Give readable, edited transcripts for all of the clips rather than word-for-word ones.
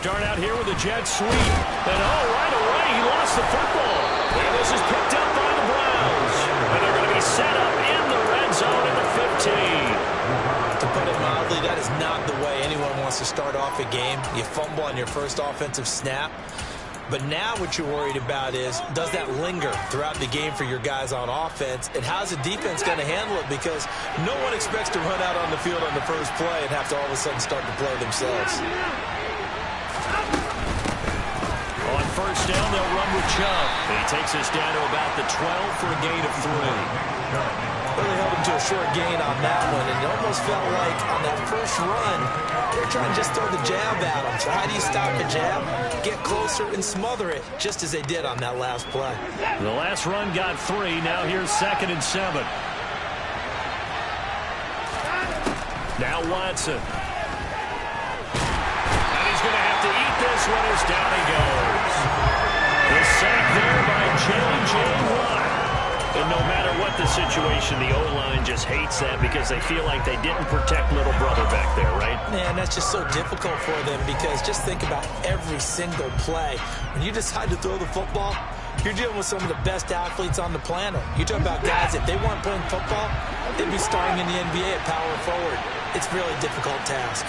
start out here with a jet sweep. And right away, he lost the football. And this is picked up by the Browns. And they're going to be set up in the red zone at the 15. To put it mildly, that is not the way anyone wants to start off a game. You fumble on your first offensive snap. But now what you're worried about is, does that linger throughout the game for your guys on offense? And how's the defense going to handle it? Because no one expects to run out on the field on the first play and have to all of a sudden start to play themselves. On first down, they'll run with Chubb. He takes us down to about the 12 for a gain of 3. Really held him to a short gain on that one, and it almost felt like on that first run, they're trying to just throw the jab at him. So how do you stop a jab? Get closer and smother it, just as they did on that last play. The last run got 3. Now here's 2nd and 7. Now Watson. And he's going to have to eat this one as down he goes. The sack there by J.J. Watt. And no matter what the situation, the O-line just hates that because they feel like they didn't protect little brother back there, right? Man, that's just so difficult for them because just think about every single play. When you decide to throw the football, you're dealing with some of the best athletes on the planet. You talk about guys, if they weren't playing football, they'd be starting in the NBA at power forward. It's a really difficult task.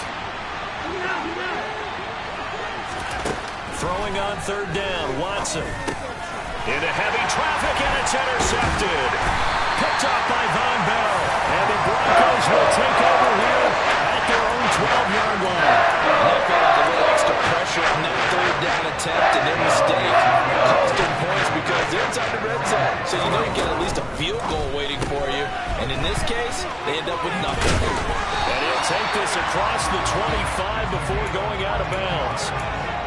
Throwing on 3rd down, Watson. Into heavy traffic, and it's intercepted. Picked off by Von Bell. And the Broncos will take over here at their own 12-yard line. They felt like a little extra pressure on that 3rd down attempt, and their mistake cost them points because they're inside the red zone. So you know you get at least a field goal waiting for you. And in this case, they end up with nothing. And he'll take this across the 25 before going out of bounds.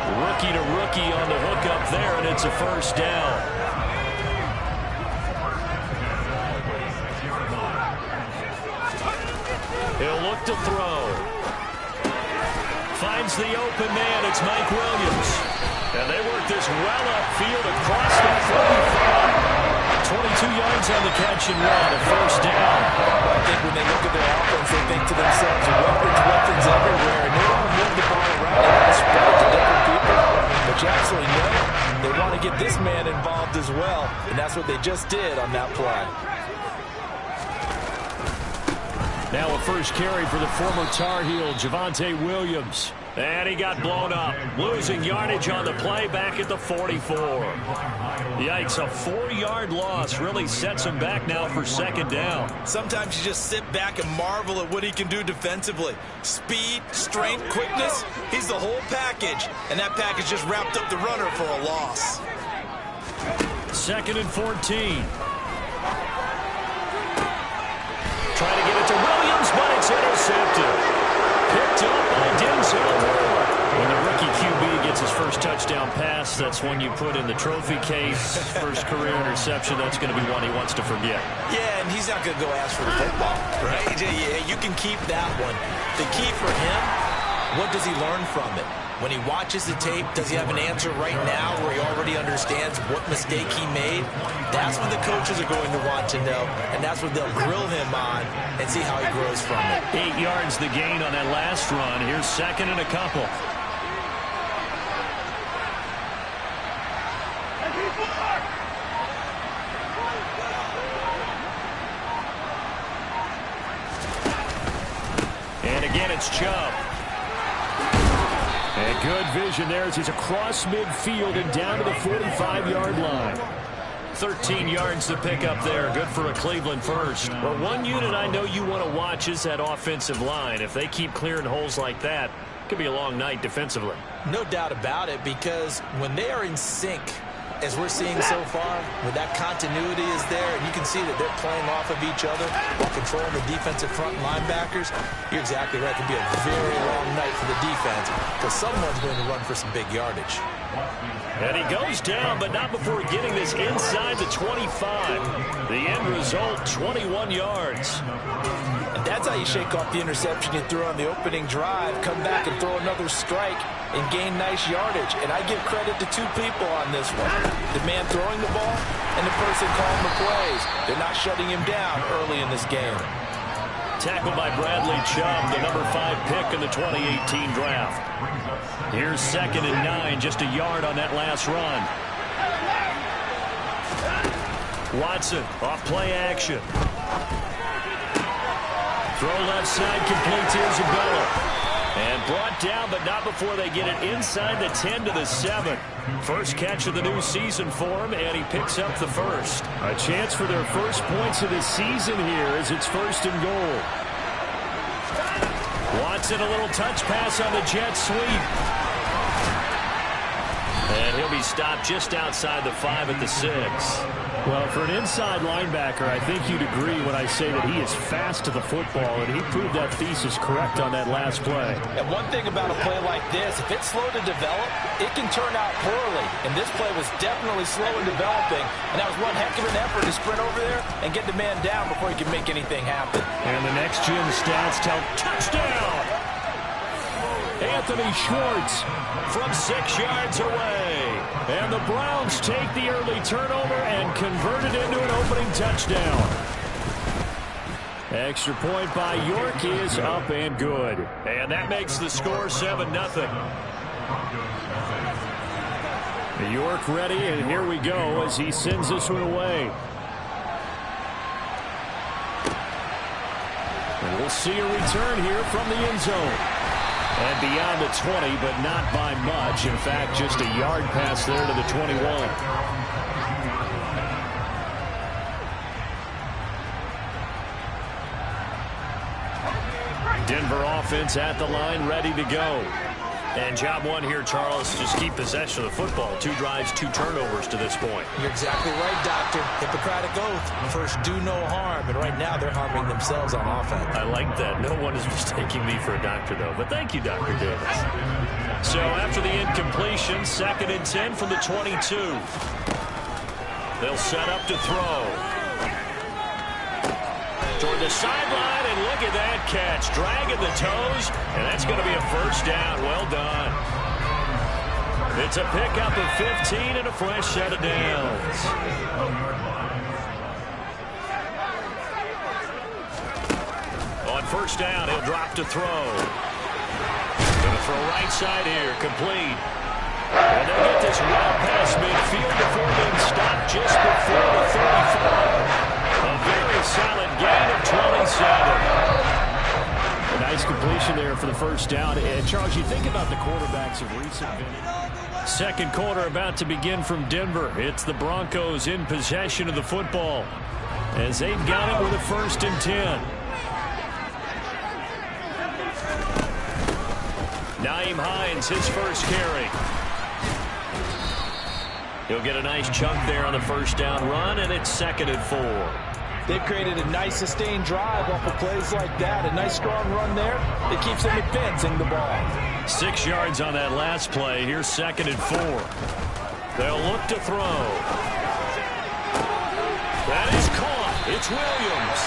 Rookie to rookie on the hook up there, and it's a first down. He'll look to throw. Finds the open man. It's Mike Williams. And they work this well upfield across the 45. 22 yards on the catch and run, a first down. I think when they look at their offense, they think to themselves, weapons everywhere, and they don't want to move the ball around. They want to spread it to different people. But you absolutely know they want to get this man involved as well, and that's what they just did on that play. Now a first carry for the former Tar Heel, Javonte Williams. And he got blown up. Losing yardage on the play back at the 44. Yikes, a 4-yard loss really sets him back now for 2nd down. Sometimes you just sit back and marvel at what he can do defensively. Speed, strength, quickness, he's the whole package. And that package just wrapped up the runner for a loss. 2nd and 14. Trying to get it to Williams, but it's intercepted. Picked up by Denzel Ward. When the rookie QB gets his first touchdown pass, that's one you put in the trophy case. First career interception, that's going to be one he wants to forget. Yeah, and he's not going to go ask for the football, right? Yeah, you can keep that one. The key for him, what does he learn from it? When he watches the tape, does he have an answer right now where he already understands what mistake he made? That's what the coaches are going to want to know, and that's what they'll grill him on and see how he grows from it. 8 yards the gain on that last run. Here's 2nd and a couple. And again, it's Chubb. And good vision there as he's across midfield and down to the 45-yard line. 13 yards to pick up there. Good for a Cleveland first. Well, one unit I know you want to watch is that offensive line. If they keep clearing holes like that, it could be a long night defensively. No doubt about it, because when they are in sync, as we're seeing so far, when that continuity is there, and you can see that they're playing off of each other while controlling the defensive front linebackers, you're exactly right. It could be a very long night for the defense because someone's going to run for some big yardage. And he goes down, but not before getting this inside the 25. The end result, 21 yards. And that's how you shake off the interception you threw on the opening drive, come back and throw another strike and gain nice yardage. And I give credit to 2 people on this one. The man throwing the ball and the person calling the plays. They're not shutting him down early in this game. tackled by Bradley Chubb, the number 5 pick in the 2018 draft. Here's 2nd and 9, just a yard on that last run. Watson off play action. Throw left side, complete to Isabella. And brought down, but not before they get it inside the 10 to the 7. First catch of the new season for him, and he picks up the first. A chance for their first points of the season here as it's 1st and goal. Watson, a little touch pass on the jet sweep. And he'll be stopped just outside the 5 at the 6. Well, for an inside linebacker, I think you'd agree when I say that he is fast to the football, and he proved that thesis correct on that last play. And one thing about a play like this, if it's slow to develop, it can turn out poorly. And this play was definitely slow in developing, and that was one heck of an effort to sprint over there and get the man down before he can make anything happen. And the next gen stats tell touchdown! Anthony Schwartz from 6 yards away. And the Browns take the early turnover and convert it into an opening touchdown. Extra point by York is up and good. And that makes the score 7-0. York ready, and here we go as he sends this one away. And we'll see a return here from the end zone. And beyond the 20, but not by much. In fact, just a yard pass there to the 21. Denver offense at the line, ready to go. And job one here, Charles, just keep possession of the football. 2 drives, 2 turnovers to this point. You're exactly right, Doctor. Hippocratic oath. First, do no harm. And right now, they're harming themselves on offense. I like that. No one is mistaking me for a doctor, though. But thank you, Dr. Davis. So after the incompletion, 2nd and 10 from the 22. They'll set up to throw. Toward the sideline, and look at that catch. Dragging the toes, and that's going to be a first down. Well done. It's a pickup of 15 and a fresh set of downs. On first down, he'll drop to throw. Going to throw right side here, complete. And they'll get this well past midfield before being stopped just before the 35. A very solid gain of 27. A nice completion there for the first down. And Charles, you think about the quarterbacks of recent vintage. Second quarter about to begin from Denver. It's the Broncos in possession of the football as they've got it with a 1st and 10. Nyheim Hines, his first carry. He'll get a nice chunk there on the first down run, and it's 2nd and 4. They've created a nice sustained drive off of plays like that. A nice strong run there that keeps them advancing the ball. 6 yards on that last play. Here's 2nd and 4. They'll look to throw. That is caught. It's Williams.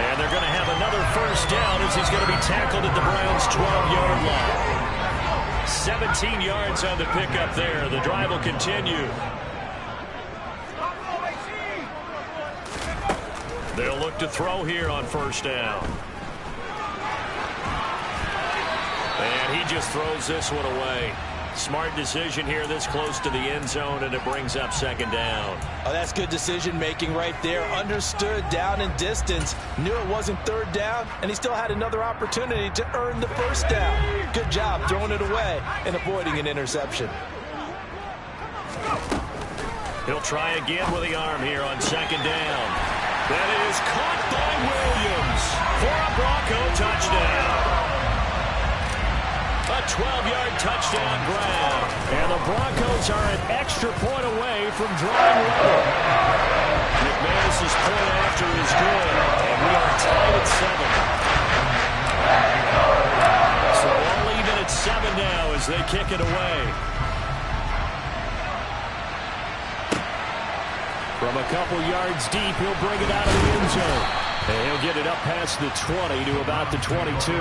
And they're going to have another first down as he's going to be tackled at the Browns' 12-yard line. 17 yards on the pickup there. The drive will continue. They'll look to throw here on first down. And he just throws this one away. Smart decision here this close to the end zone, and it brings up 2nd down. Oh, that's good decision making right there. Understood down and distance. Knew it wasn't 3rd down, and he still had another opportunity to earn the first down. Good job throwing it away and avoiding an interception. He'll try again with the arm here on 2nd down. That is caught by Williams for a Bronco touchdown. A 12-yard touchdown grab. And the Broncos are an extra point away from drawing level. McManus's point after is good, and we are tied at 7. So all even at 7 now as they kick it away. From a couple yards deep, he'll bring it out of the end zone. And he'll get it up past the 20 to about the 22.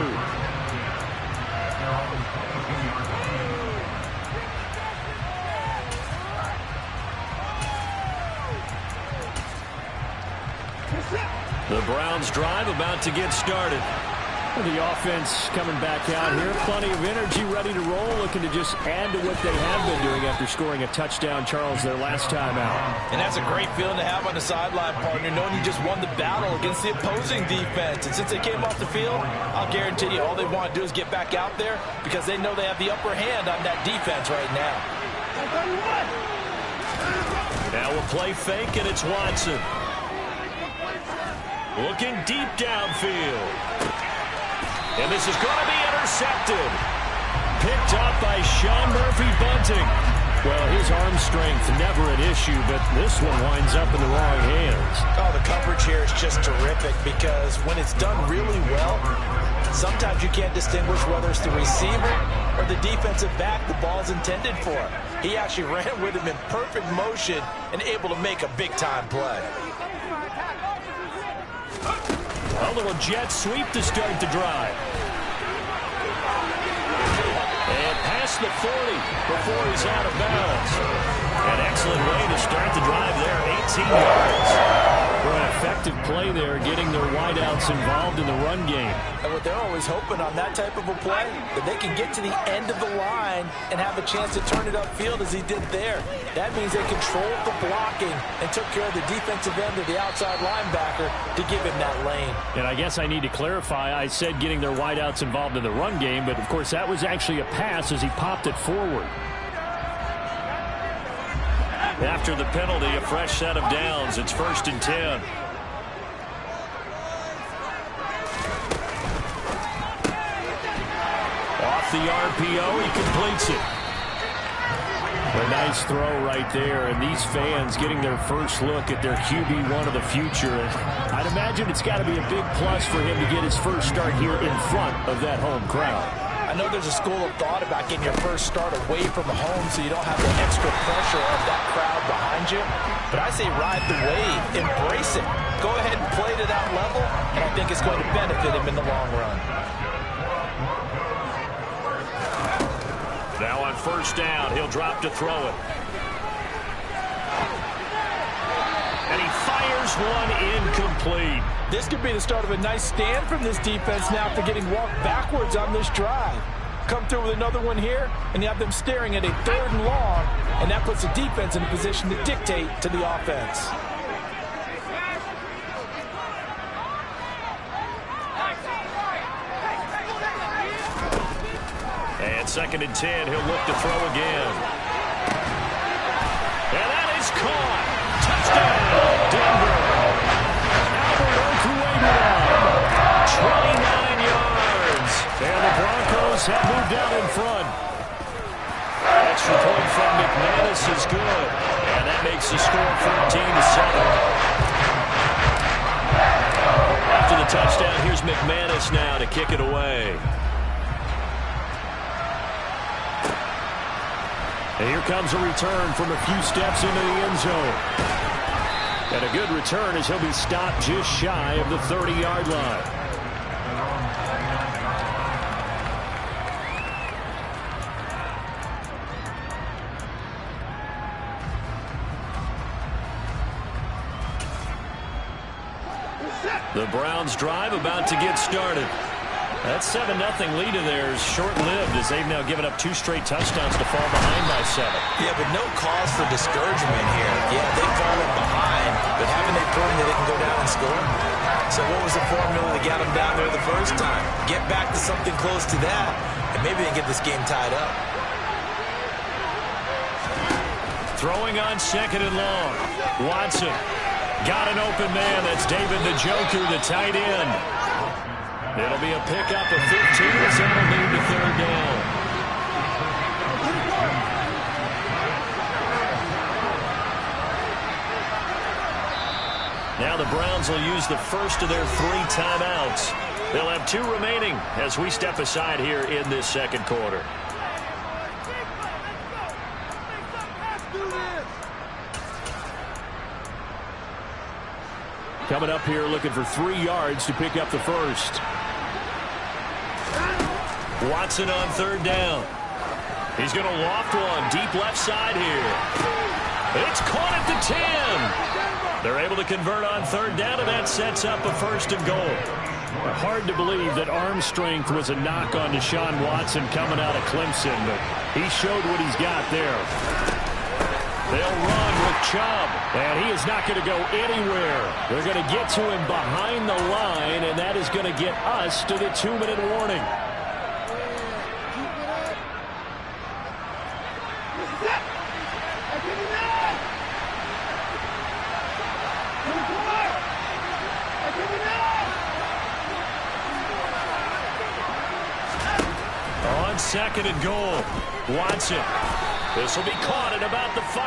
The Browns drive about to get started. The offense coming back out here. Plenty of energy, ready to roll, looking to just add to what they have been doing after scoring a touchdown, Charles, their last time out. And that's a great feeling to have on the sideline, partner, knowing you just won the battle against the opposing defense. And since they came off the field, I'll guarantee you all they want to do is get back out there because they know they have the upper hand on that defense right now. Now we'll play fake, and it's Watson. Looking deep downfield. And this is going to be intercepted. Picked up by Sean Murphy-Bunting. Well, his arm strength never an issue, but this one winds up in the wrong hands. Oh, the coverage here is just terrific because when it's done really well, sometimes you can't distinguish whether it's the receiver or the defensive back the ball's intended for. He actually ran with him in perfect motion and able to make a big-time play. A little jet sweep to start the drive. And past the 40 before he's out of bounds. An excellent way to start the drive there, 18 yards. For an effective play there, getting their wideouts involved in the run game. And what they're always hoping on that type of a play, that they can get to the end of the line and have a chance to turn it upfield as he did there. That means they controlled the blocking and took care of the defensive end of the outside linebacker to give him that lane. And I guess I need to clarify, I said getting their wideouts involved in the run game, but of course that was actually a pass as he popped it forward. After the penalty, a fresh set of downs. It's 1st and 10. Off the RPO, he completes it. A nice throw right there, and these fans getting their first look at their QB1 of the future. I'd imagine it's got to be a big plus for him to get his first start here in front of that home crowd. I know there's a school of thought about getting your first start away from home so you don't have the extra pressure of that crowd behind you. But I say ride the wave, embrace it. Go ahead and play to that level, and I think it's going to benefit him in the long run. Now on 1st down, he'll drop to throw it. And he fires one incomplete. This could be the start of a nice stand from this defense now after getting walked backwards on this drive. Come through with another one here, and you have them staring at a 3rd and long, and that puts the defense in a position to dictate to the offense. And 2nd and 10, he'll look to throw again. And that is caught. Touchdown, Denver. Albert Okwuegbunam, 29 yards. And the Broncos have moved out in front. Extra point from McManus is good. And that makes the score 14-7. After the touchdown, here's McManus now to kick it away. And here comes a return from a few steps into the end zone. And a good return as he'll be stopped just shy of the 30-yard line. The Browns drive about to get started. That 7-0 lead of theirs short-lived as they've now given up 2 straight touchdowns to fall behind by 7. Yeah, but no cause for discouragement here. Yeah, they've fallen behind, but haven't they proven that they can go down and score? So what was the formula that got them down there the first time? Get back to something close to that, and maybe they can get this game tied up. Throwing on 2nd and long. Watson got an open man. That's David Njoku, the tight end. It'll be a pickup of 15 as it'll lead to 3rd down. Now the Browns will use the first of their 3 timeouts. They'll have 2 remaining as we step aside here in this 2nd quarter. Coming up here looking for 3 yards to pick up the first. Watson on 3rd down. He's going to loft one deep left side here. It's caught at the 10. They're able to convert on third down, and that sets up a first and goal. Hard to believe that arm strength was a knock on Deshaun Watson coming out of Clemson, but he showed what he's got there. They'll run with Chubb, and he is not going to go anywhere. They're going to get to him behind the line, and that is going to get us to the 2-minute warning. On second and goal, Watson. This will be caught at about the 5.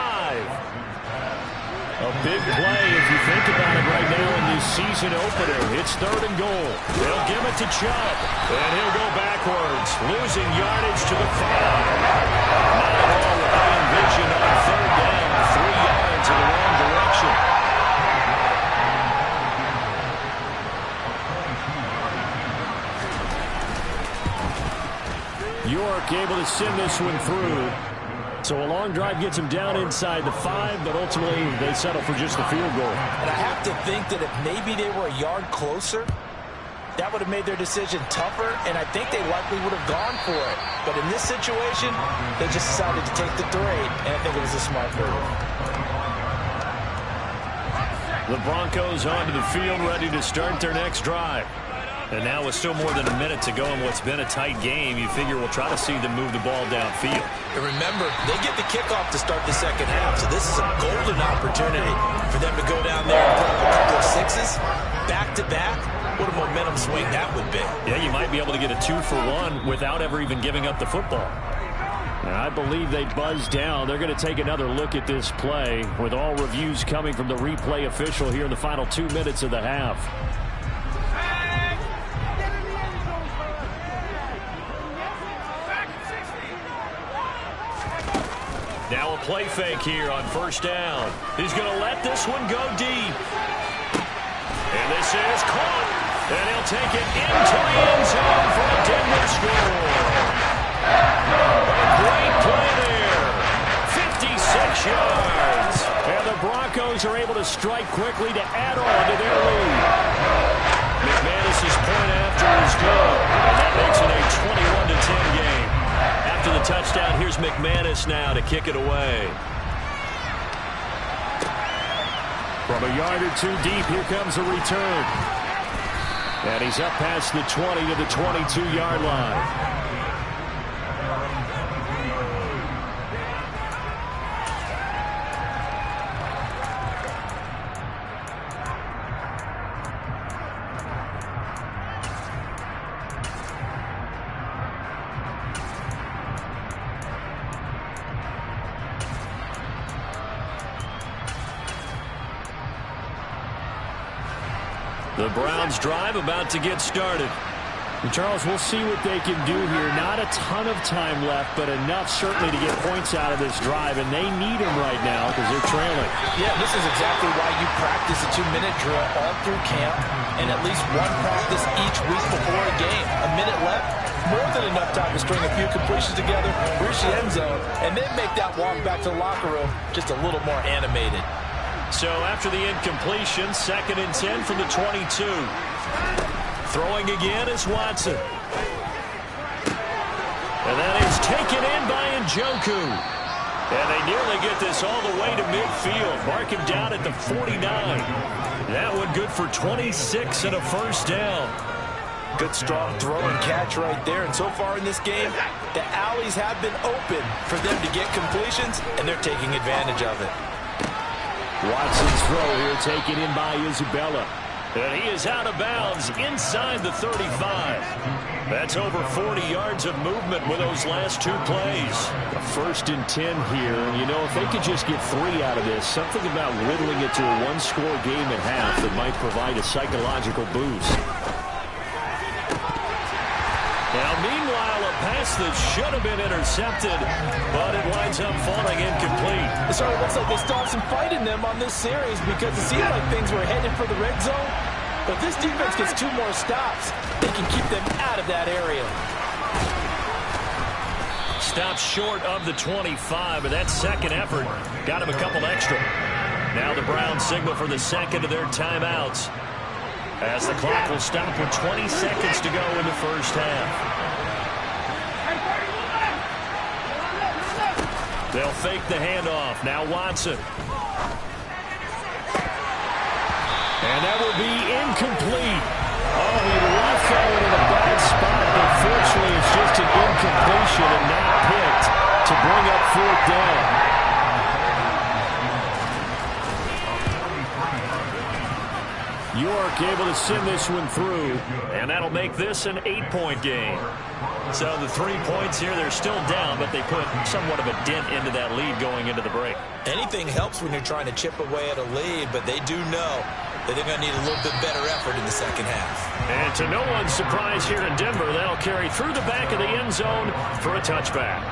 A big play if you think about it right now in this season opener. It's third and goal. They'll give it to Chubb, and he'll go backwards, losing yardage to the 5. Not at all what I envisioned on third down, 3 yards in the wrong direction. York able to send this one through. So a long drive gets them down inside the 5, but ultimately they settle for just the field goal. And I have to think that if maybe they were a yard closer, that would have made their decision tougher, and I think they likely would have gone for it. But in this situation, they just decided to take the 3, and I think it was a smart move. The Broncos onto the field, ready to start their next drive. And now with still more than a minute to go in what's been a tight game, you figure we'll try to see them move the ball downfield. And remember, they get the kickoff to start the second half, so this is a golden opportunity for them to go down there and put up a couple of 6s back-to-back. What a momentum swing that would be. Yeah, you might be able to get a 2-for-1 without ever even giving up the football. And I believe they buzzed down. They're going to take another look at this play with all reviews coming from the replay official here in the final 2 minutes of the half. Now a play fake here on first down. He's going to let this one go deep. And this is caught. And he'll take it into the end zone for a Denver score. A great play there. 56 yards. And the Broncos are able to strike quickly to add on to their lead. McManus's point after is good. And that makes it a 21-10 game. After the touchdown, here's McManus now to kick it away. From a yard or 2 deep, here comes a return. And he's up past the 20 to the 22-yard line. The Browns drive about to get started. And Charles, we'll see what they can do here. Not a ton of time left, but enough certainly to get points out of this drive, and they need them right now because they're trailing. Yeah, this is exactly why you practice a 2-minute drill all through camp and at least one practice each week before a game. A minute left, more than enough time to string a few completions together, reach the end zone, and then make that walk back to the locker room just a little more animated. So after the incompletion, 2nd and 10 from the 22. Throwing again is Watson. And that is taken in by Njoku. And they nearly get this all the way to midfield. Mark him down at the 49. That one good for 26 and a first down. Good strong throw and catch right there. And so far in this game, the alleys have been open for them to get completions, and they're taking advantage of it. Watson's throw here taken in by Isabella. And he is out of bounds inside the 35. That's over 40 yards of movement with those last 2 plays. A 1st and 10 here. And, you know, if they could just get 3 out of this, something about whittling it to a 1-score game at half that might provide a psychological boost. Now, meanwhile, a pass that should have been intercepted, but it winds up falling incomplete. So it looks like they still have some fight in them on this series because it seemed like things were headed for the red zone. But this defense gets 2 more stops. They can keep them out of that area. stops short of the 25, but that second effort got him a couple extra. Now the Browns signal for the second of their timeouts, as the clock will stop with 20 seconds to go in the first half. They'll fake the handoff. Now Watson. And that will be incomplete. Oh, he left that one in a bad spot, but fortunately it's just an incompletion and not picked to bring up fourth down. York able to send this one through, and that'll make this an 8-point game. So the 3 points here, they're still down, but they put somewhat of a dent into that lead going into the break. Anything helps when you're trying to chip away at a lead, but they do know that they're going to need a little bit better effort in the second half. And to no one's surprise here in Denver, that'll carry through the back of the end zone for a touchback.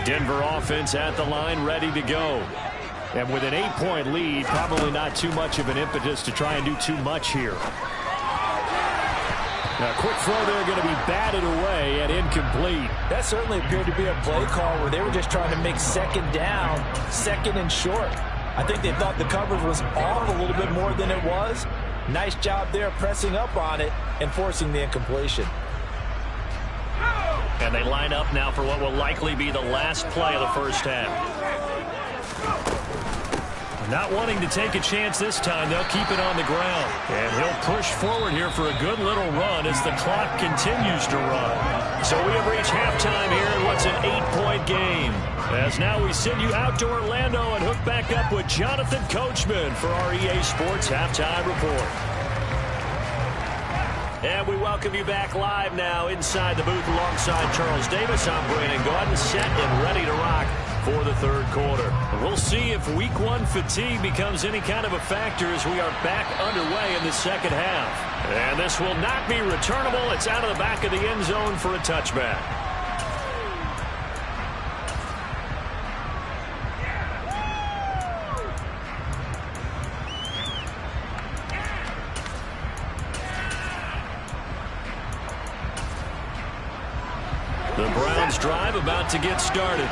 Denver offense at the line, ready to go. And with an 8-point lead, probably not too much of an impetus to try and do too much here. Now, quick throw there going to be batted away and incomplete. That certainly appeared to be a play call where they were just trying to make second down, second and short. I think they thought the coverage was off a little bit more than it was. Nice job there pressing up on it and forcing the incompletion. And they line up now for what will likely be the last play of the first half. Not wanting to take a chance this time, they'll keep it on the ground. And he'll push forward here for a good little run as the clock continues to run. So we have reached halftime here in what's an 8-point game. As now we send you out to Orlando and hook back up with Jonathan Coachman for our EA Sports Halftime Report. And we welcome you back live now inside the booth alongside Charles Davis. I'm Brandon Gordon, set and ready to rock for the third quarter. We'll see if week one fatigue becomes any kind of a factor as we are back underway in the second half. And this will not be returnable. It's out of the back of the end zone for a touchback. The Browns drive about to get started.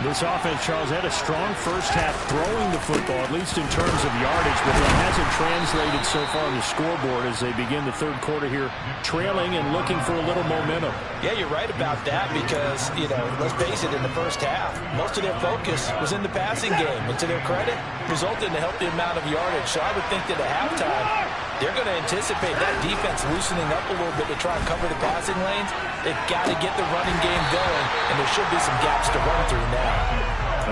This offense, Charles, had a strong first half throwing the football, at least in terms of yardage, but that hasn't translated so far on the scoreboard as they begin the third quarter here, trailing and looking for a little momentum. Yeah, you're right about that because, let's face it, in the first half, most of their focus was in the passing game. And to their credit, resulted in a healthy amount of yardage. So I would think that at halftime, they're going to anticipate that defense loosening up a little bit to try and cover the passing lanes. They've got to get the running game going, and there should be some gaps to run through now.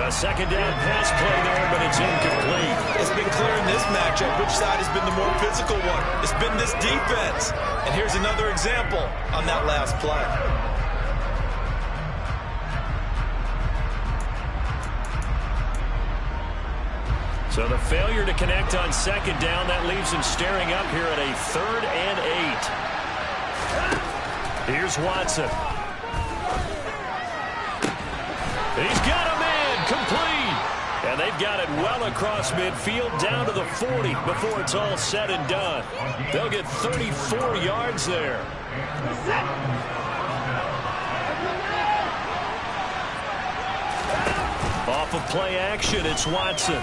A second down pass play there, but it's incomplete. It's been clear in this matchup which side has been the more physical one. It's been this defense. And here's another example on that last play. So the failure to connect on second down, that leaves him staring up here at a 3rd and 8. Here's Watson. He's got a man complete. And they've got it well across midfield down to the 40 before it's all said and done. They'll get 34 yards there. Off of play action, it's Watson.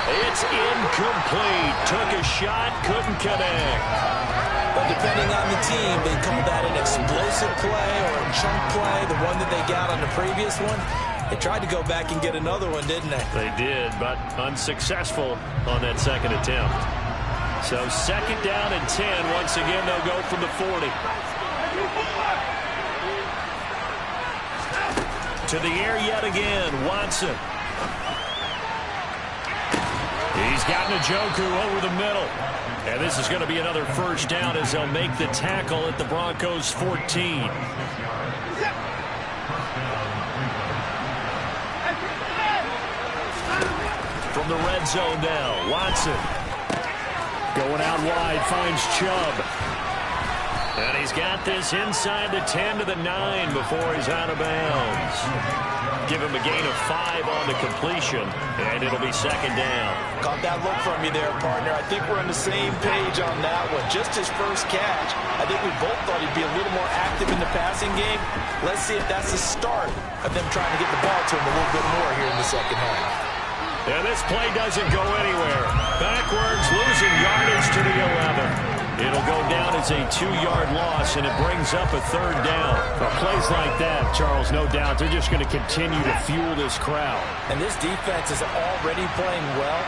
It's incomplete. Took a shot, couldn't connect. But depending on the team, they call that an explosive play or a chunk play, the one that they got on the previous one. They tried to go back and get another one, didn't they? They did, but unsuccessful on that second attempt. So second down and 10. Once again, they'll go from the 40. To the air yet again, Watson. He's got Njoku over the middle. And this is going to be another first down as they'll make the tackle at the Broncos' 14. From the red zone now, Watson. Going out wide, finds Chubb. And he's got this inside the 10 to the 9 before he's out of bounds. Give him a gain of 5 on the completion, and it'll be second down. Caught that look from you there, partner. I think we're on the same page on that one. Just his first catch, I think we both thought he'd be a little more active in the passing game. Let's see if that's the start of them trying to get the ball to him a little bit more here in the second half. And this play doesn't go anywhere. Backwards, losing yardage to the 11. It'll go down as a 2-yard loss, and it brings up a third down. For plays like that, Charles, no doubt, they're just going to continue to fuel this crowd. And this defense is already playing well,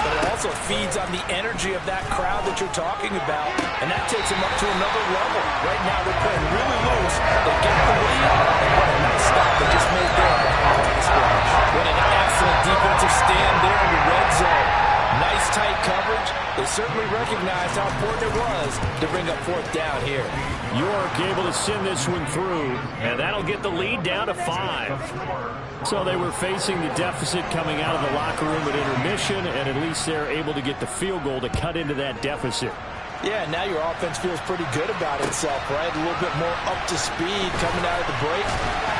but it also feeds on the energy of that crowd that you're talking about, and that takes them up to another level. Right now, they're playing really loose. They get the lead, and what a nice stop they just made there behind the splash. What an excellent defensive stand there in the red zone. Nice tight coverage. They certainly recognized how important it was to bring up fourth down here. York able to send this one through, and that'll get the lead down to 5. So they were facing the deficit coming out of the locker room at intermission, and at least they're able to get the field goal to cut into that deficit. Yeah, now your offense feels pretty good about itself, right? A little bit more up to speed coming out of the break.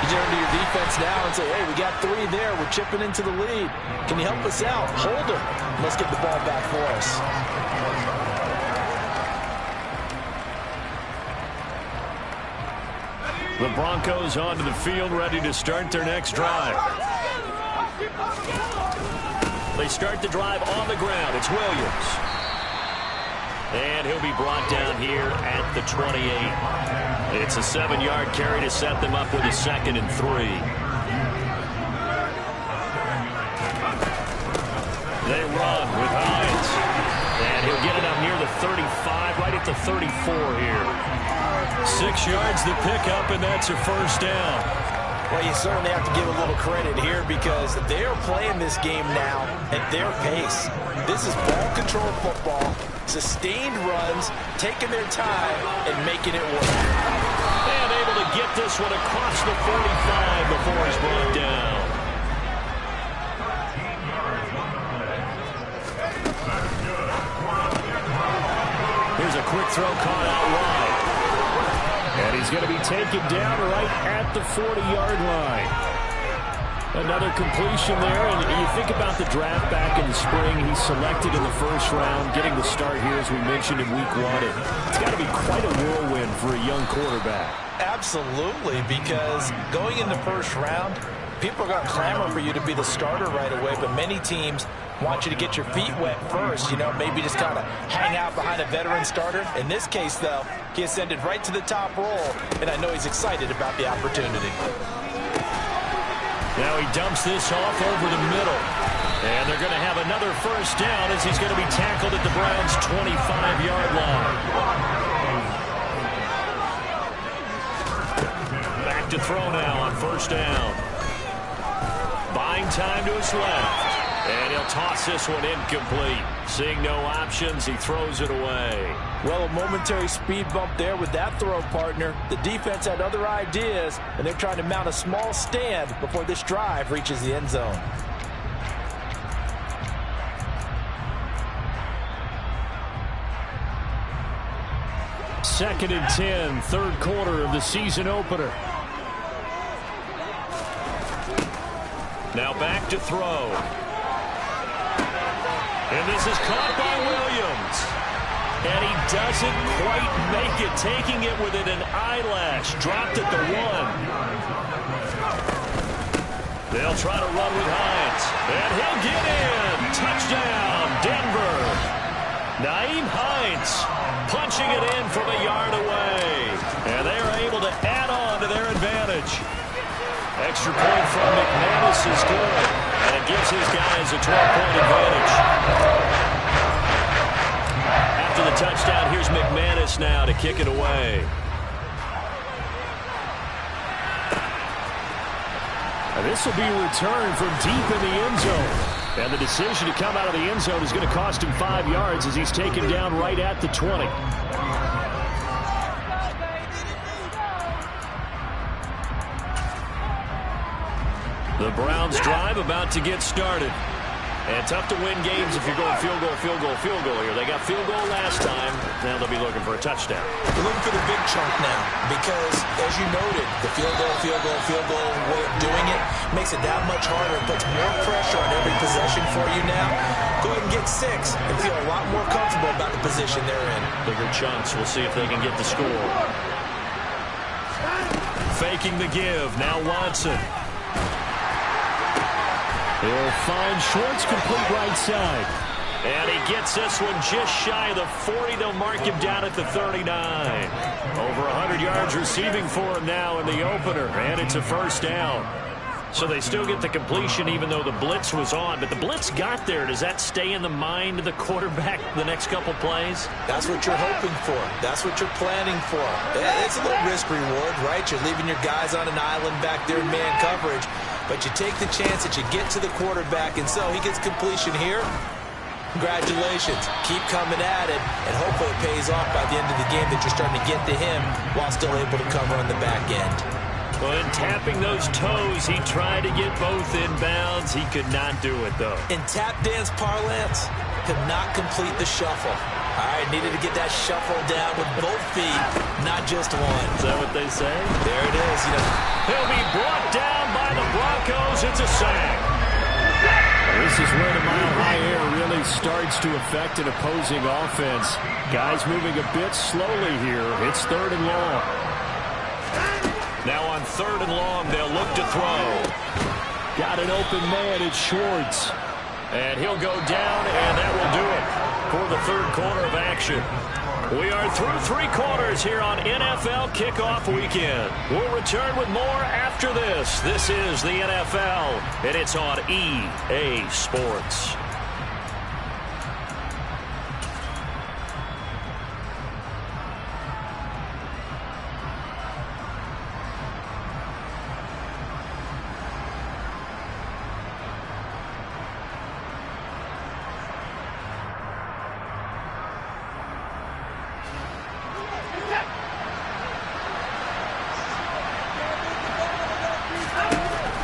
You turn to your defense now and say, hey, we got 3 there. We're chipping into the lead. Can you help us out? Hold them. Let's get the ball back for us. The Broncos onto the field, ready to start their next drive. They start the drive on the ground. It's Williams. And he'll be brought down here at the 28. It's a 7-yard carry to set them up with a 2nd and 3. They run with Hines. And he'll get it up near the 35, right at the 34 here. 6 yards to pick up, and that's a first down. Well, you certainly have to give a little credit here because they are playing this game now at their pace. This is ball control football, sustained runs, taking their time, and making it work. And able to get this one across the 45 before he's brought down. Here's a quick throw caught out wide. And he's going to be taken down right at the 40-yard line. Another completion there, and you think about the draft back in the spring. He's selected in the first round, getting the start here, as we mentioned, in week 1. It's got to be quite a whirlwind for a young quarterback. Absolutely, because going in the first round, people are going to clamor for you to be the starter right away, but many teams want you to get your feet wet first, you know, maybe just kind of hang out behind a veteran starter. In this case, though, he ascended right to the top role, and I know he's excited about the opportunity. Now he dumps this off over the middle. And they're going to have another first down as he's going to be tackled at the Browns' 25-yard line. Back to throw now on first down. Buying time to his left. And he'll toss this one incomplete. Seeing no options, he throws it away. Well, a momentary speed bump there with that throw, partner. The defense had other ideas, and they're trying to mount a small stand before this drive reaches the end zone. Second and 10, third quarter of the season opener. Now back to throw. And this is caught by Williams. And he doesn't quite make it, taking it within an eyelash. Dropped at the 1. They'll try to run with Hines. And he'll get in. Touchdown, Denver. Nyheim Hines punching it in from a yard away. And they are able to add on to their advantage. Extra point from McManus is good. And it gives his guys a 12-point advantage. After the touchdown, here's McManus now to kick it away. And this will be a return from deep in the end zone. And the decision to come out of the end zone is going to cost him 5 yards as he's taken down right at the 20. The Browns drive about to get started. And tough to win games if you're going field goal, field goal, field goal here. They got field goal last time. Now they'll be looking for a touchdown. They're looking for the big chunk now because, as you noted, the field goal way of doing it makes it that much harder and puts more pressure on every possession for you now. Go ahead and get 6 and feel a lot more comfortable about the position they're in. Bigger chunks. We'll see if they can get the score. Faking the give. Now Watson. He'll find Schwartz complete right side. And he gets this one just shy of the 40. They'll mark him down at the 39. Over 100 yards receiving for him now in the opener. And it's a first down. So they still get the completion even though the blitz was on. But the blitz got there. Does that stay in the mind of the quarterback the next couple plays? That's what you're hoping for. That's what you're planning for. It's a little risk reward, right? You're leaving your guys on an island back there in man coverage. But you take the chance that you get to the quarterback, and so he gets completion here. Congratulations. Keep coming at it, and hopefully it pays off by the end of the game that you're starting to get to him while still able to cover on the back end. Well, in tapping those toes, he tried to get both inbounds. He could not do it, though. In tap dance parlance, could not complete the shuffle. All right, needed to get that shuffle down with both feet, not just one. Is that what they say? There it is. He'll be brought down by the Broncos. It's a sack. This is where the mile-high air really starts to affect an opposing offense. Guys moving a bit slowly here. It's 3rd and long. Now on 3rd and long, they'll look to throw. Got an open man. It's Schwartz. And he'll go down, and that will do it for the 3rd quarter of action. We are through 3 quarters here on NFL Kickoff Weekend. We'll return with more after this. This is the NFL, and it's on EA Sports.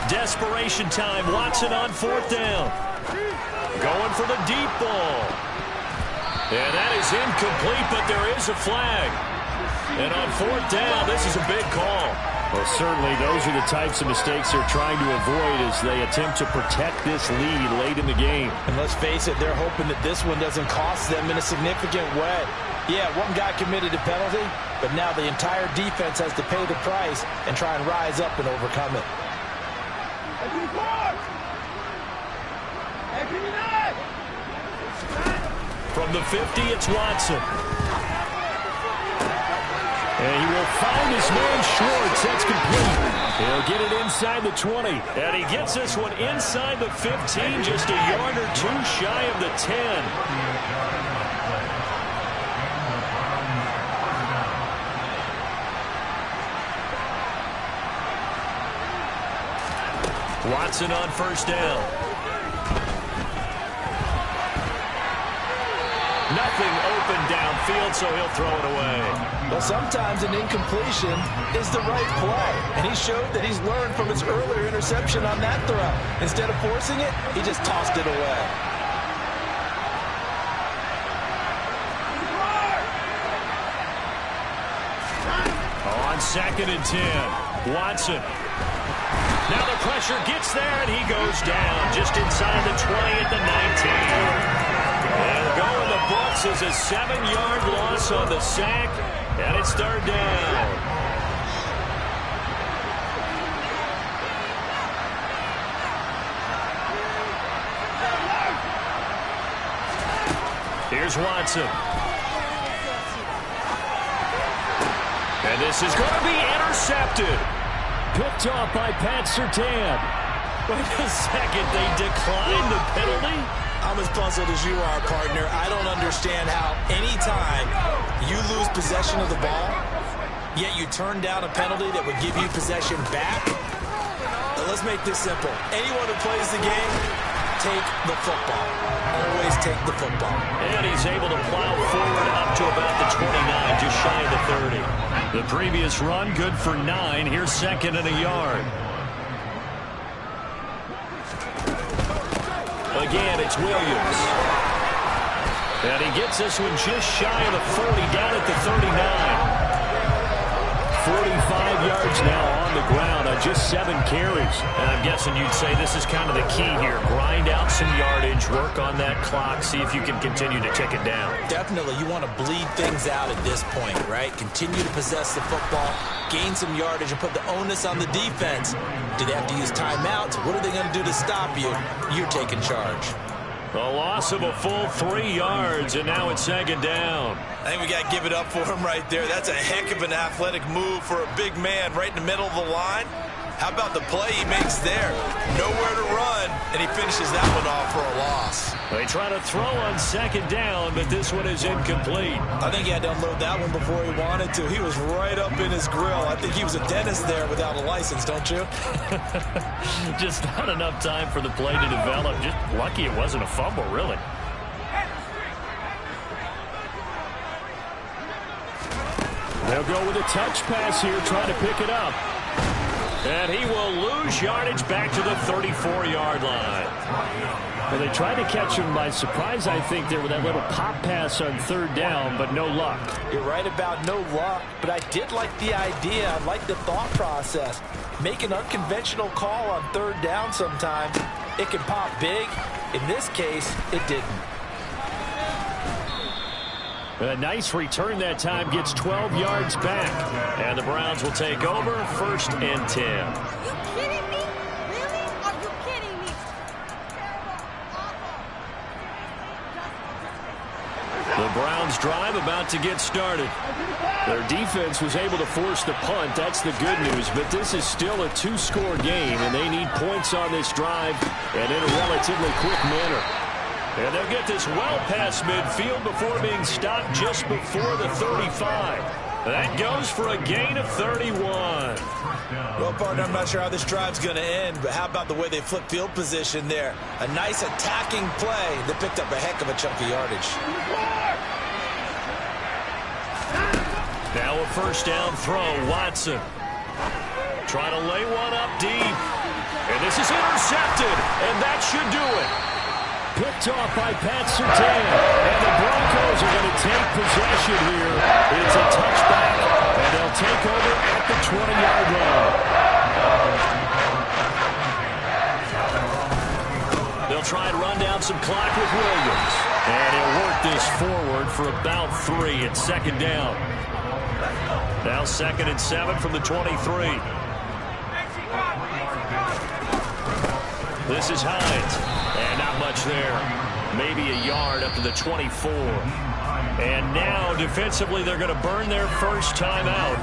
Desperation time. Watson on 4th down. Going for the deep ball. And that is incomplete, but there is a flag. And on 4th down, this is a big call. Well, certainly those are the types of mistakes they're trying to avoid as they attempt to protect this lead late in the game. And let's face it, they're hoping that this one doesn't cost them in a significant way. Yeah, one guy committed a penalty, but now the entire defense has to pay the price and try and rise up and overcome it. From the 50, it's Watson. And he will find his man Schwartz. That's complete. He'll get it inside the 20. And he gets this one inside the 15, just a yard or 2 shy of the 10. Watson on 1st down. Nothing open downfield, so he'll throw it away. Well, sometimes an incompletion is the right play, and he showed that he's learned from his earlier interception on that throw. Instead of forcing it, he just tossed it away. On 2nd and 10, Watson. Now the pressure gets there, and he goes down just inside the 20 at the 19. And going the books is a 7-yard loss on the sack, and it's 3rd down. Here's Watson. And this is going to be intercepted. Picked off by Pat Surtain. Wait a second, they declined the penalty? I'm as puzzled as you are, partner. I don't understand how any time you lose possession of the ball, yet you turn down a penalty that would give you possession back. Now, let's make this simple. Anyone who plays the game, take the football. Always take the football. And he's able to plow forward up to about the 29, just shy of the 30. The previous run, good for 9. Here's 2nd and a yard. Again, it's Williams. And he gets this one just shy of the 40, down at the 39. 45 yards now on the ground on just 7 carries. And I'm guessing you'd say this is kind of the key here. Grind out some yardage, work on that clock, see if you can continue to tick it down. Definitely, you want to bleed things out at this point, right? Continue to possess the football, gain some yardage, and put the onus on the defense. Do they have to use timeouts? What are they going to do to stop you? You're taking charge. A loss of a full 3 yards, and now it's second down. I think we got to give it up for him right there. That's a heck of an athletic move for a big man right in the middle of the line. How about the play he makes there? Nowhere to run, and he finishes that one off for a loss. They try to throw on second down, but this one is incomplete. I think he had to unload that one before he wanted to. He was right up in his grill. I think he was a dentist there without a license, don't you? Just not enough time for the play to develop. Just lucky it wasn't a fumble, really. They'll go with a touch pass here, trying to pick it up. And he will lose yardage back to the 34-yard line. Well, they tried to catch him by surprise, I think, there with that little pop pass on third down, but no luck. You're right about no luck, but I did like the idea. I like the thought process. Make an unconventional call on third down sometimes. It can pop big. In this case, it didn't. A nice return that time, gets 12 yards back. And the Browns will take over, 1st and 10. Are you kidding me? Really? Are you kidding me? The Browns drive about to get started. Their defense was able to force the punt. That's the good news. But this is still a 2-score game, and they need points on this drive and in a relatively quick manner. And they'll get this well past midfield before being stopped just before the 35. That goes for a gain of 31. Well, partner, I'm not sure how this drive's going to end, but how about the way they flip field position there? A nice attacking play that picked up a heck of a chunk of yardage. Now a first down throw, Watson. Trying to lay one up deep. And this is intercepted, and that should do it. Picked off by Pat Surtain. And the Broncos are going to take possession here. It's a touchback, and they'll take over at the 20-yard line. They'll try and run down some clock with Williams. And he'll work this forward for about 3. It's second down. Now 2nd and 7 from the 23. This is Hines. And not much there. Maybe a yard up to the 24. And now, defensively, they're going to burn their first time out.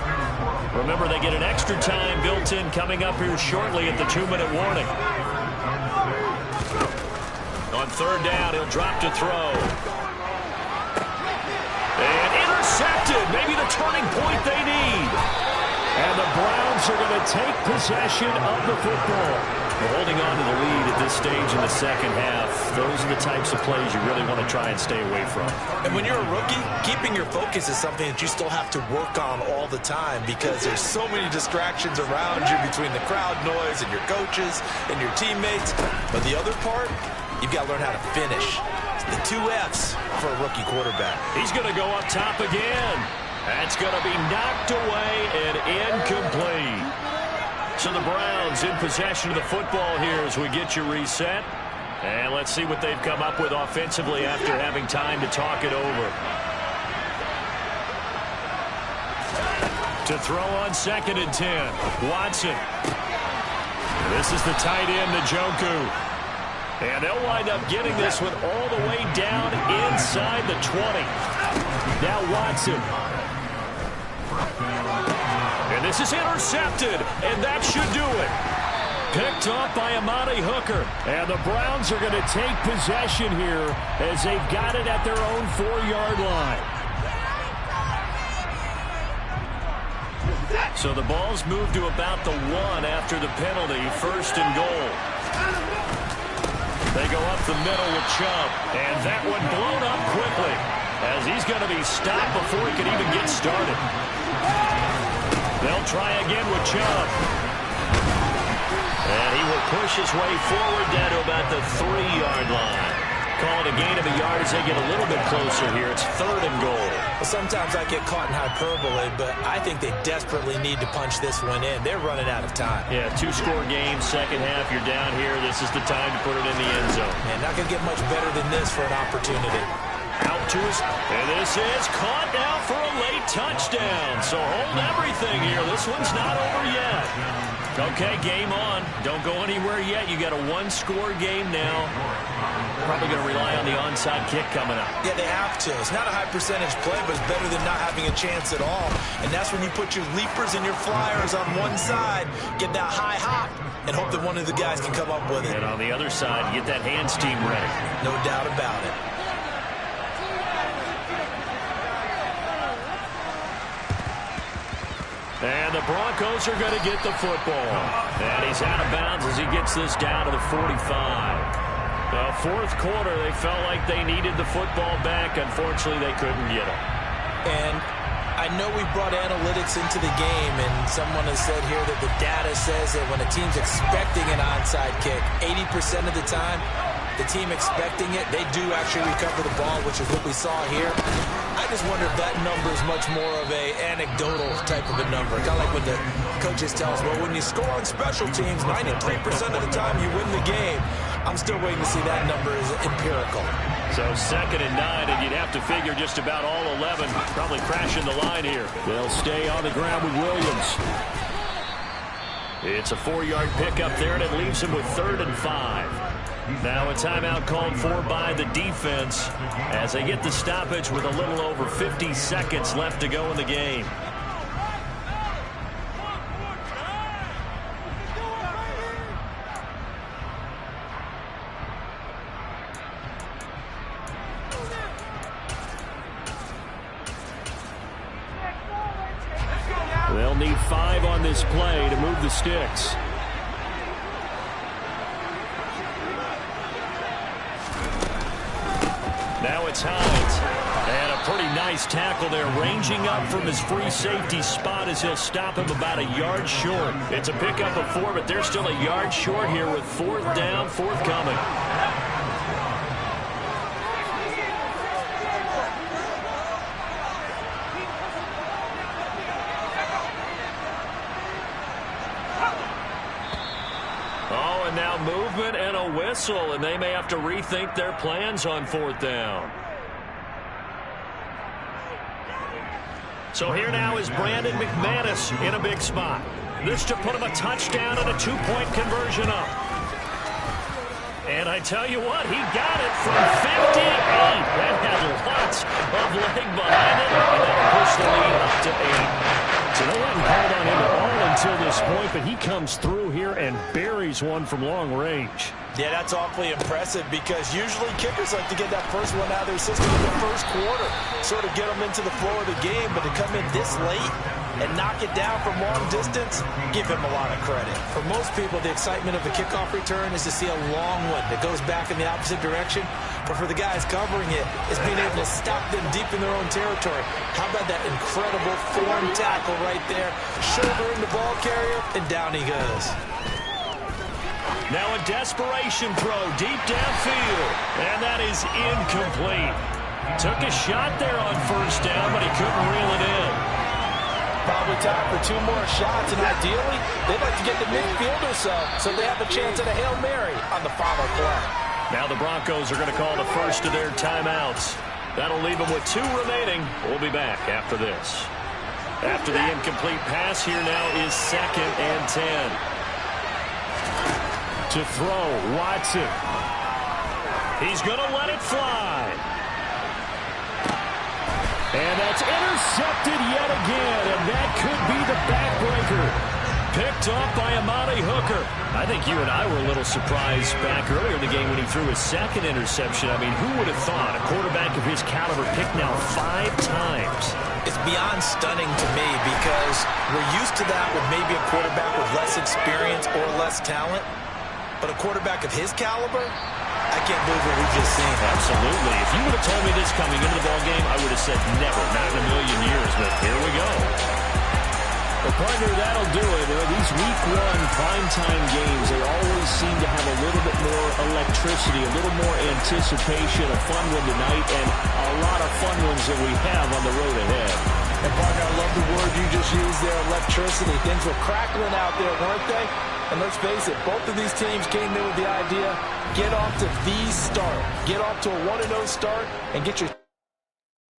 Remember, they get an extra time built in coming up here shortly at the 2-minute warning. On third down, he'll drop to throw. And intercepted. Maybe the turning point they need. And the Browns are going to take possession of the football. Holding on to the lead at this stage in the second half, those are the types of plays you really want to try and stay away from. And when you're a rookie, keeping your focus is something that you still have to work on all the time because there's so many distractions around you between the crowd noise and your coaches and your teammates. But the other part, you've got to learn how to finish. It's the 2 F's for a rookie quarterback. He's going to go up top again. That's going to be knocked away and incomplete. So the Browns in possession of the football here as we get you reset. And let's see what they've come up with offensively after having time to talk it over. To throw on 2nd and 10. Watson. This is the tight end, Njoku. And they'll wind up getting this one all the way down inside the 20. Now Watson. And this is intercepted, and that should do it. Picked off by Amani Hooker. And the Browns are going to take possession here as they've got it at their own 4-yard line. So the ball's moved to about the 1 after the penalty, 1st and goal. They go up the middle with Chubb, and that one blown up quickly as he's going to be stopped before he can even get started. They'll try again with Chubb. And he will push his way forward down to about the 3-yard line. call it a gain of a yard as they get a little bit closer here. It's 3rd and goal. Well, sometimes I get caught in hyperbole, but I think they desperately need to punch this one in. They're running out of time. Yeah, 2-score game, second half. You're down here. This is the time to put it in the end zone. And not going to get much better than this for an opportunity. Out to us. And this is caught now for a late touchdown. So hold everything here. This one's not over yet. Okay, game on. Don't go anywhere yet. You got a 1-score game now. Probably going to rely on the onside kick coming up. Yeah, they have to. It's not a high percentage play, but it's better than not having a chance at all. And that's when you put your leapers and your flyers on one side, get that high hop, and hope that one of the guys can come up with it. And on the other side, get that hands team ready. No doubt about it. And the Broncos are going to get the football. And he's out of bounds as he gets this down to the 45. The fourth quarter, they felt like they needed the football back. Unfortunately, they couldn't get it. And I know we brought analytics into the game, and someone has said here that the data says that when a team's expecting an onside kick, 80% of the time, the team expecting it, they do actually recover the ball, which is what we saw here. I just wonder if that number is much more of a anecdotal type of a number. Kind of like when the coaches tell us, well, when you score on special teams, 93% of the time you win the game. I'm still waiting to see that number is empirical. So 2nd and 9, and you'd have to figure just about all 11 probably crashing the line here. They'll stay on the ground with Williams. It's a 4-yard pickup there, and it leaves him with 3rd and 5. Now a timeout called for by the defense as they get the stoppage with a little over 50 seconds left to go in the game. They'll need 5 on this play to move the sticks. Now it's Hines. And a pretty nice tackle there, ranging up from his free safety spot as he'll stop him about a yard short. It's a pickup of 4, but they're still a yard short here with 4th down, forthcoming. Oh, and now movement and a whistle, and they may have to rethink their plans on 4th down. So here now is Brandon McManus in a big spot. This to put him a touchdown and a 2-point conversion up. And I tell you what, he got it from 58. That had lots of leg behind it, and that'll push the lead up to 8. So they haven't called on him at all until this point, but he comes through here and buries one from long range. Yeah, that's awfully impressive because usually kickers like to get that first one out of their system in the first quarter, sort of get them into the flow of the game, but to come in this late and knock it down from long distance, give him a lot of credit. For most people, the excitement of a kickoff return is to see a long one that goes back in the opposite direction. But for the guys covering it, it's being able to stop them deep in their own territory. How about that incredible form tackle right there? Shoulder in the ball carrier, and down he goes. Now a desperation throw deep downfield, and that is incomplete. Took a shot there on 1st down, but he couldn't reel it in. Probably time for 2 more shots, and ideally, they'd like to get to midfield or so they have a chance at a Hail Mary on the final play. Now the Broncos are going to call the first of their timeouts. That'll leave them with 2 remaining. We'll be back after this. After the incomplete pass, here now is 2nd and 10. To throw, Watson. He's going to let it fly. And that's intercepted yet again, and that could be the backbreaker. Picked off by Amani Hooker. I think you and I were a little surprised back earlier in the game when he threw his 2nd interception. I mean, who would have thought a quarterback of his caliber picked now 5 times? It's beyond stunning to me because we're used to that with maybe a quarterback with less experience or less talent. But a quarterback of his caliber, I can't believe what we've just seen. Absolutely. If you would have told me this coming into the ballgame, I would have said never, not in a million years. But here we go. Well, partner, that'll do it. These week one primetime games, they always seem to have a little bit more electricity, a little more anticipation, a fun one tonight, and a lot of fun ones that we have on the road ahead. And, partner, I love the word you just used there, electricity. Things were crackling out there, weren't they? And let's face it, both of these teams came in with the idea, get off to the start. Get off to a 1-0 start and get your